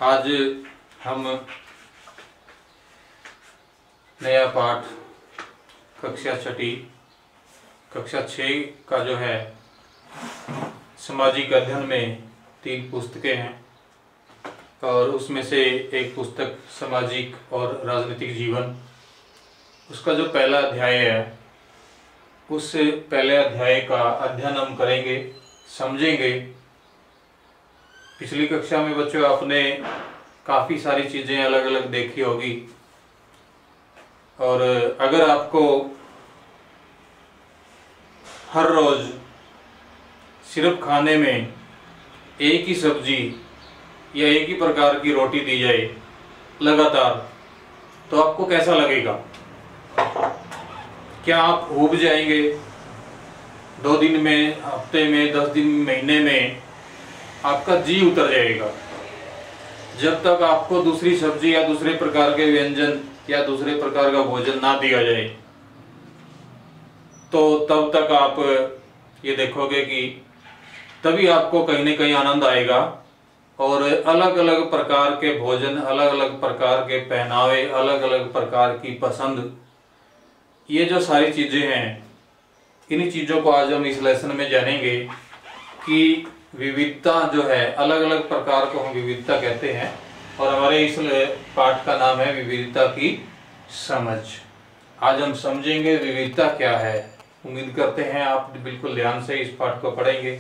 आज हम नया पाठ कक्षा छठी कक्षा 6 का जो है सामाजिक अध्ययन में 3 पुस्तकें हैं और उसमें से एक पुस्तक सामाजिक और राजनीतिक जीवन, उसका जो पहला अध्याय है उस पहले अध्याय का अध्ययन हम करेंगे, समझेंगे। पिछली कक्षा में बच्चों आपने काफ़ी सारी चीज़ें अलग अलग देखी होगी और अगर आपको हर रोज़ सिर्फ खाने में एक ही सब्जी या एक ही प्रकार की रोटी दी जाए लगातार, तो आपको कैसा लगेगा? क्या आप ऊब जाएंगे? 2 दिन में, हफ्ते में, 10 दिन, महीने में आपका जी उतर जाएगा। जब तक आपको दूसरी सब्जी या दूसरे प्रकार के व्यंजन या दूसरे प्रकार का भोजन ना दिया जाए, तो तब तक आप ये देखोगे कि तभी आपको कहीं न कहीं आनंद आएगा। और अलग अलग प्रकार के भोजन, अलग अलग प्रकार के पहनावे, अलग अलग प्रकार की पसंद, ये जो सारी चीज़ें हैं, इन्हीं चीज़ों को आज हम इस लेसन में जानेंगे कि विविधता जो है, अलग अलग प्रकार को हम विविधता कहते हैं और हमारे इस पाठ का नाम है विविधता की समझ। आज हम समझेंगे विविधता क्या है। उम्मीद करते हैं आप बिल्कुल ध्यान से इस पाठ को पढ़ेंगे।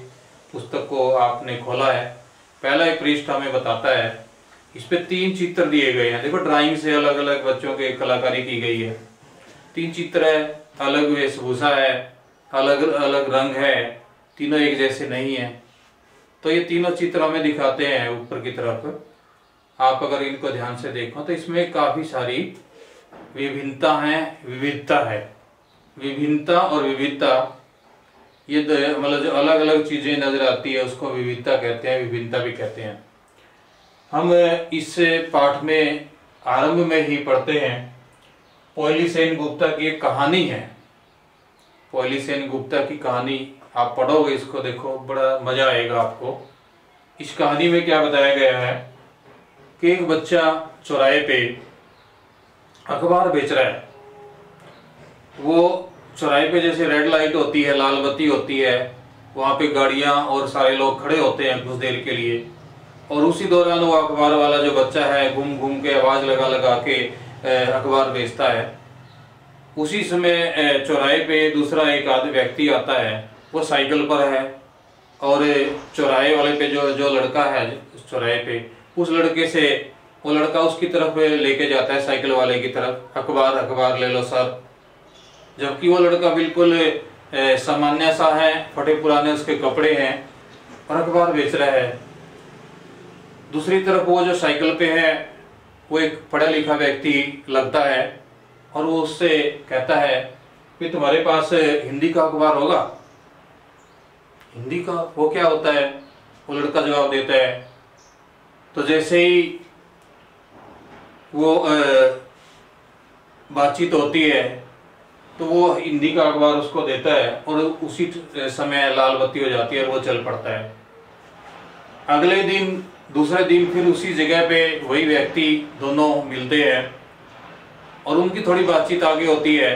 पुस्तक को आपने खोला है, पहला ही पृष्ठ हमें बताता है, इस पे 3 चित्र दिए गए हैं। देखो, ड्राइंग से अलग अलग बच्चों की कलाकारी की गई है। 3 चित्र है, अलग वेशभूषा है, अलग अलग रंग है, तीनों एक जैसे नहीं है। तो ये तीनों चित्र हमें दिखाते हैं ऊपर की तरफ। आप अगर इनको ध्यान से देखो तो इसमें काफी सारी विभिन्नता है, विविधता है। विभिन्नता और विविधता, ये मतलब जो अलग अलग चीजें नजर आती है उसको विविधता कहते हैं, विभिन्नता भी कहते हैं। हम इस पाठ में आरंभ में ही पढ़ते हैं, पोयली सेन गुप्ता की एक कहानी है। पोयली सेन गुप्ता की कहानी आप पढ़ोगे, इसको देखो, बड़ा मजा आएगा आपको। इस कहानी में क्या बताया गया है कि एक बच्चा चौराहे पे अखबार बेच रहा है। वो चौराहे पे जैसे रेड लाइट होती है, लाल बत्ती होती है, वहां पे गाड़ियां और सारे लोग खड़े होते हैं कुछ देर के लिए, और उसी दौरान वो अखबार वाला जो बच्चा है घूम घूम के आवाज लगा लगा के अखबार बेचता है। उसी समय चौराहे पे दूसरा एक आदमी व्यक्ति आता है, वो साइकिल पर है और चौराहे वाले पे जो लड़का है चौराहे पे, उस लड़के से वो लड़का उसकी तरफ लेके जाता है, साइकिल वाले की तरफ, अखबार ले लो सर। जबकि वो लड़का बिल्कुल सामान्य सा है, फटे पुराने उसके कपड़े हैं और अखबार बेच रहा है। दूसरी तरफ वो जो साइकिल पे है वो एक पढ़ा लिखा व्यक्ति लगता है और वो उससे कहता है कि तुम्हारे पास हिंदी का अखबार होगा? हिंदी का? वो क्या होता है? वो लड़का जवाब देता है। तो जैसे ही वो बातचीत होती है तो वो हिंदी का अखबार उसको देता है और उसी समय लाल बत्ती हो जाती है और वो चल पड़ता है। अगले दिन, दूसरे दिन फिर उसी जगह पे वही व्यक्ति, दोनों मिलते हैं और उनकी थोड़ी बातचीत आगे होती है।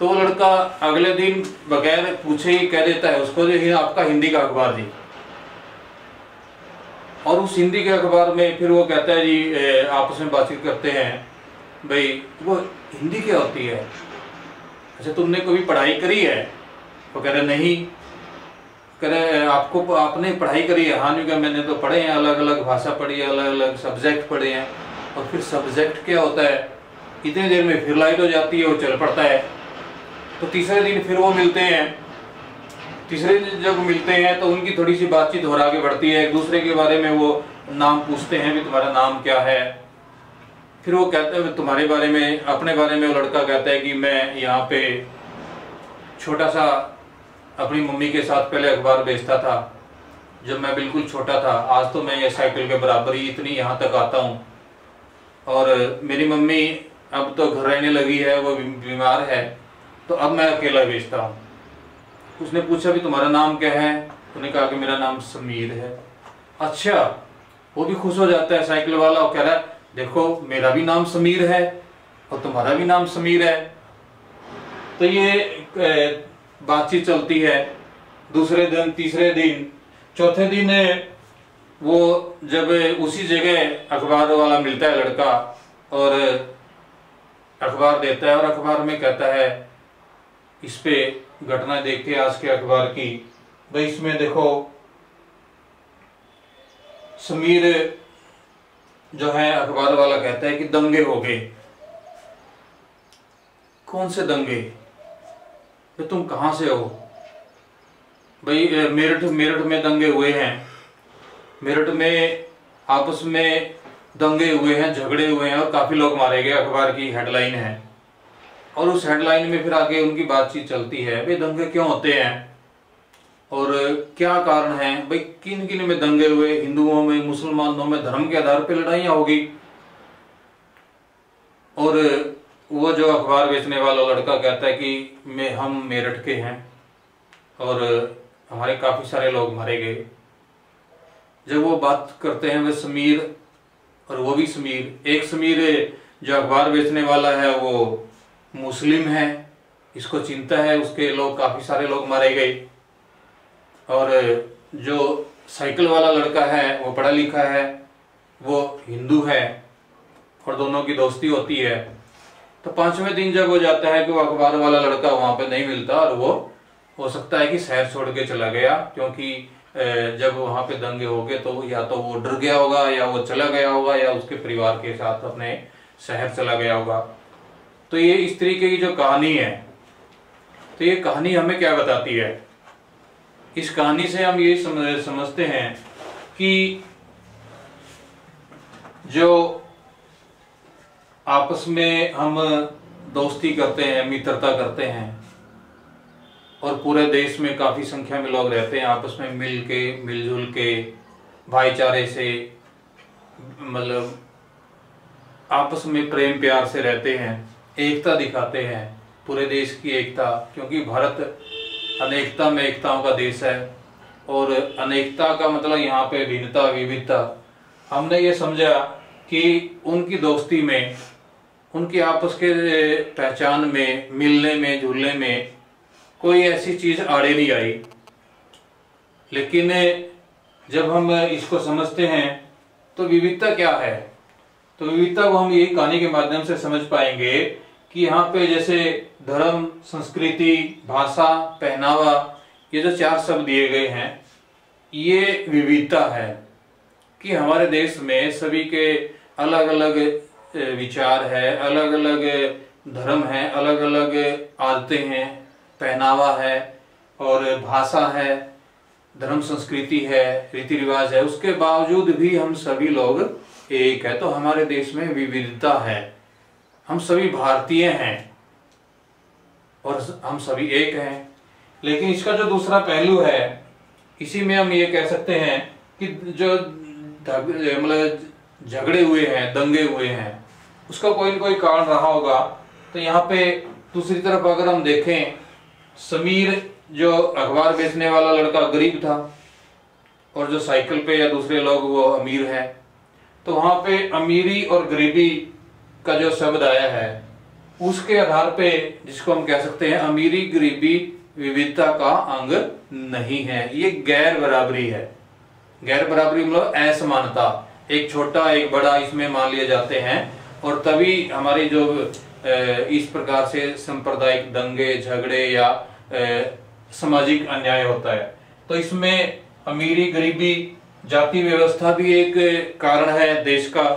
तो वो लड़का अगले दिन बगैर पूछे ही कह देता है उसको, जो आपका हिंदी का अखबार जी। और उस हिंदी के अखबार में फिर वो कहता है जी, आपस में बातचीत करते हैं, भाई वो हिंदी क्या होती है? अच्छा, तुमने कभी पढ़ाई करी है? वो कह रहे नहीं। कह रहे आपने पढ़ाई करी है? हाँ, नहीं। क्या मैंने तो पढ़े हैं, अलग अलग भाषा पढ़ी है, अलग अलग सब्जेक्ट पढ़े हैं। और फिर सब्जेक्ट क्या होता है? इतनी देर में फिर लाइट हो जाती है, वो चल पड़ता है। तो तीसरे दिन फिर वो मिलते हैं। तीसरे दिन जब मिलते हैं तो उनकी थोड़ी सी बातचीत और आगे बढ़ती है, एक दूसरे के बारे में वो नाम पूछते हैं भी तुम्हारा नाम क्या है। फिर वो कहते हैं तुम्हारे बारे में, अपने बारे में वो लड़का कहता है कि मैं यहाँ पे छोटा सा अपनी मम्मी के साथ पहले अखबार बेचता था, जब मैं बिल्कुल छोटा था। आज तो मैं ये साइकिल के बराबर ही इतनी यहाँ तक आता हूँ और मेरी मम्मी अब तो घर रहने लगी है, वो बीमार है, तो अब मैं अकेला बेचता हूँ। उसने पूछा भी तुम्हारा नाम क्या है? उन्होंने कहा कि मेरा नाम समीर है। अच्छा, वो भी खुश हो जाता है साइकिल वाला, वो कह रहा है देखो मेरा भी नाम समीर है और तुम्हारा भी नाम समीर है। तो ये बातचीत चलती है। दूसरे दिन, तीसरे दिन, चौथे दिन वो जब उसी जगह अखबार वाला मिलता है लड़का और अखबार देता है और अखबार में कहता है इस पे घटना देख के आज के अखबार की, भाई इसमें देखो समीर जो है, अखबार वाला कहता है कि दंगे हो गए। कौन से दंगे? तो तुम कहां से हो? भाई मेरठ में दंगे हुए हैं, मेरठ में आपस में दंगे हुए हैं, झगड़े हुए हैं और काफी लोग मारे गए, अखबार की हेडलाइन है। और उस हेडलाइन में फिर आगे उनकी बातचीत चलती है, भाई दंगे क्यों होते हैं और क्या कारण है, भाई किन किन में दंगे हुए, हिंदुओं में, मुसलमानों में, धर्म के आधार पर लड़ाइयां होगी। और वो जो अखबार बेचने वाला लड़का कहता है कि हम मेरठ के हैं और हमारे काफी सारे लोग मारे गए। जब वो बात करते हैं वे समीर और वो भी समीर, एक समीर जो अखबार बेचने वाला है वो मुस्लिम है, इसको चिंता है, उसके लोग, काफी सारे लोग मारे गए। और जो साइकिल वाला लड़का है वो पढ़ा लिखा है, वो हिंदू है और दोनों की दोस्ती होती है। तो पांचवें दिन जब हो जाता है कि वो अखबार वाला लड़का वहां पे नहीं मिलता और वो हो सकता है कि शहर छोड़ के चला गया, क्योंकि जब वहां पे दंगे हो गए तो या तो वो डर गया होगा या वो चला गया होगा या उसके परिवार के साथ अपने शहर चला गया होगा। तो ये इस तरीके की जो कहानी है, तो ये कहानी हमें क्या बताती है? इस कहानी से हम ये समझते हैं कि जो आपस में हम दोस्ती करते हैं, मित्रता करते हैं और पूरे देश में काफी संख्या में लोग रहते हैं, आपस में मिलजुल के भाईचारे से, मतलब आपस में प्रेम प्यार से रहते हैं, एकता दिखाते हैं, पूरे देश की एकता, क्योंकि भारत अनेकता में एकताओं का देश है। और अनेकता का मतलब यहाँ पे भिन्नता, विविधता। हमने ये समझा कि उनकी दोस्ती में, उनकी आपस के पहचान में, मिलने में, जुलने में कोई ऐसी चीज आड़े नहीं आई। लेकिन जब हम इसको समझते हैं तो विविधता क्या है, तो विविधता को हम यही कहानी के माध्यम से समझ पाएंगे कि यहाँ पे जैसे धर्म, संस्कृति, भाषा, पहनावा, ये जो चार शब्द दिए गए हैं, ये विविधता है कि हमारे देश में सभी के अलग अलग विचार है, अलग अलग धर्म है, अलग अलग आदतें हैं, पहनावा है और भाषा है, धर्म संस्कृति है, रीति रिवाज है। उसके बावजूद भी हम सभी लोग एक है। तो हमारे देश में विविधता है, हम सभी भारतीय हैं और हम सभी एक हैं। लेकिन इसका जो दूसरा पहलू है, इसी में हम ये कह सकते हैं कि जो मतलब झगड़े हुए हैं, दंगे हुए हैं, उसका कोई न कोई कारण रहा होगा। तो यहाँ पे दूसरी तरफ अगर हम देखें, समीर जो अखबार बेचने वाला लड़का गरीब था और जो साइकिल पे या दूसरे लोग वो अमीर है, तो वहां पे अमीरी और गरीबी का जो शब्द आया है उसके आधार पे, जिसको हम कह सकते हैं अमीरी गरीबी विविधता का अंग नहीं है, ये गैर बराबरी है। गैर बराबरी मतलब असमानता, एक छोटा एक बड़ा इसमें मान लिए जाते हैं और तभी हमारी जो इस प्रकार से सांप्रदायिक दंगे, झगड़े या सामाजिक अन्याय होता है। तो इसमें अमीरी गरीबी, जाति व्यवस्था भी एक कारण है देश का।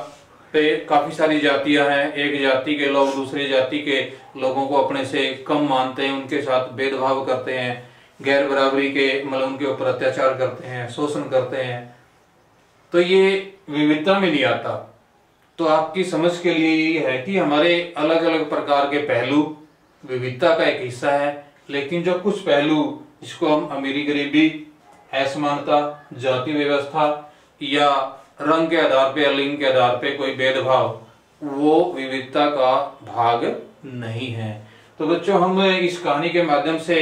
पे काफी सारी जातियां हैं, एक जाति के लोग दूसरी जाति के लोगों को अपने से कम मानते हैं, उनके साथ भेदभाव करते हैं, गैर बराबरी के मतलब उनके ऊपर अत्याचार करते हैं, शोषण करते हैं। तो ये विविधता में नहीं आता। तो आपकी समझ के लिए ये है कि हमारे अलग अलग प्रकार के पहलू विविधता का एक हिस्सा है, लेकिन जो कुछ पहलू जिसको हम अमीरी गरीबी, असमानता, जाति व्यवस्था या रंग के आधार पे या लिंग के आधार पे कोई भेदभाव, वो विविधता का भाग नहीं है। तो बच्चों, हम इस कहानी के माध्यम से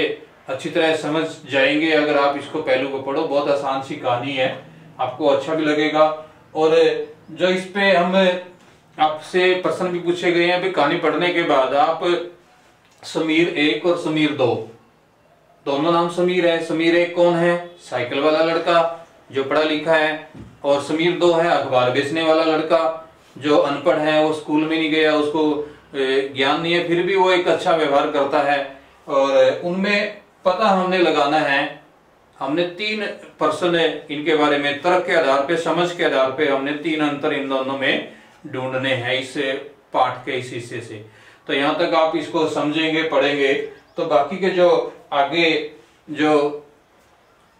अच्छी तरह समझ जाएंगे अगर आप इसको पहलू को पढ़ो। बहुत आसान सी कहानी है, आपको अच्छा भी लगेगा और जो इस पे हम आपसे प्रश्न भी पूछे गए हैं, अभी कहानी पढ़ने के बाद आप समीर 1 और समीर 2, दोनों नाम समीर है। समीर 1 कौन है? साइकिल वाला लड़का जो पढ़ा लिखा है, और समीर 2 है अखबार बेचने वाला लड़का जो अनपढ़ है, वो स्कूल में नहीं गया, उसको ज्ञान नहीं है, फिर भी वो एक अच्छा व्यवहार करता है। और उनमें पता हमने लगाना है, हमने 3 प्रश्न इनके बारे में तर्क के आधार पे, समझ के आधार पे हमने 3 अंतर इन दोनों में ढूंढने हैं इस पाठ के इस हिस्से से। तो यहां तक आप इसको समझेंगे, पढ़ेंगे, तो बाकी के जो आगे जो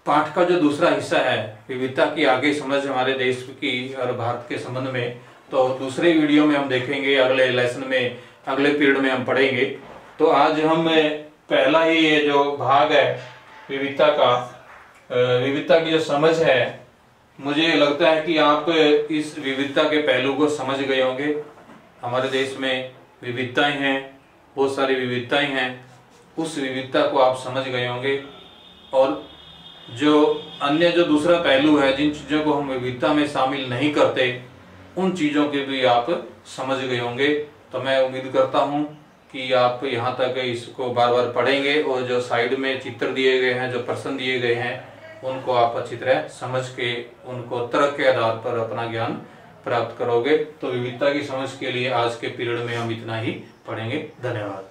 पाठ का जो दूसरा हिस्सा है विविधता की आगे समझ हमारे देश की और भारत के संबंध में, तो दूसरे वीडियो में हम देखेंगे, अगले लेसन में, अगले पीरियड में हम पढ़ेंगे। तो आज हम पहला ही ये जो भाग है विविधता का, विविधता की जो समझ है, मुझे लगता है कि आप इस विविधता के पहलू को समझ गए होंगे। हमारे देश में विविधताएं हैं, बहुत सारी विविधताएं हैं, उस विविधता को आप समझ गए होंगे। और जो अन्य जो दूसरा पहलू है, जिन चीजों को हम विविधता में शामिल नहीं करते, उन चीजों के भी आप समझ गए होंगे। तो मैं उम्मीद करता हूं कि आप यहाँ तक इसको बार बार पढ़ेंगे और जो साइड में चित्र दिए गए हैं, जो प्रश्न दिए गए हैं, उनको आप अच्छी तरह समझ के उनको तर्क के आधार पर अपना ज्ञान प्राप्त करोगे। तो विविधता की समझ के लिए आज के पीरियड में हम इतना ही पढ़ेंगे। धन्यवाद।